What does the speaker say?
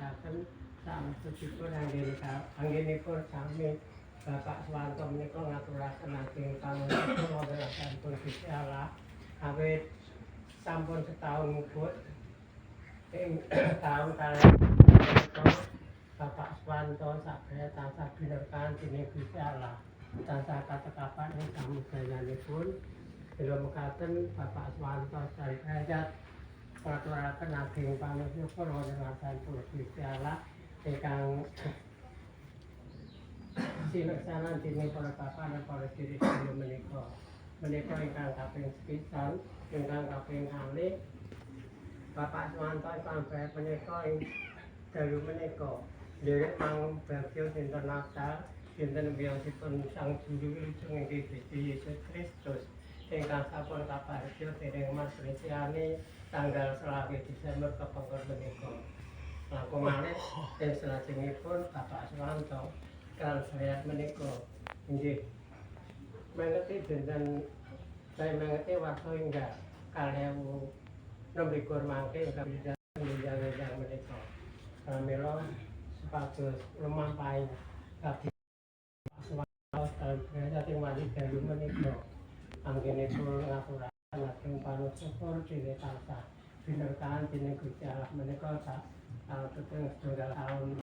mekaten sanesipun anggenipun sami Bapak Swanto menika ngaturaken ageng pangapunten wonten Gusti Allah awit sampun setahun mubut ing taun kalih Bapak Swanto saged tansah binerkahan dening Gusti Allah tansah katekapan ing kamudayanipun kula mekaten Bapak Swanto sadaya ngaturaken ageng panusyukur wonten Gusti Allah ingkang sineksanan dening para bapak lan para diri menika ingkang kaping sepisan ingkang kaping kalih Bapak Swanto ingkang menika ing dalu menika nderek pangbagyo dinten Natal dinten wiyosipun Sang Juru Wilujeng inggih Gusti Yesus Kristus ingkang sampun kaparingga dening Mas Resiani tanggal 20 Desember kepengker menika. Langkung malih ing salajengipun Bapak Swanto kan saya menika nggih mengeti dinten saya mengeti warsa enggal 2016 mangke ingkang yang menika pramila supados lumampahi kabeh saking wali dalu menika anggenipun ngaturaken lajeng panusyukur dene tansah binerkahan dening Gusti Allah menika sak teteng setunggal taun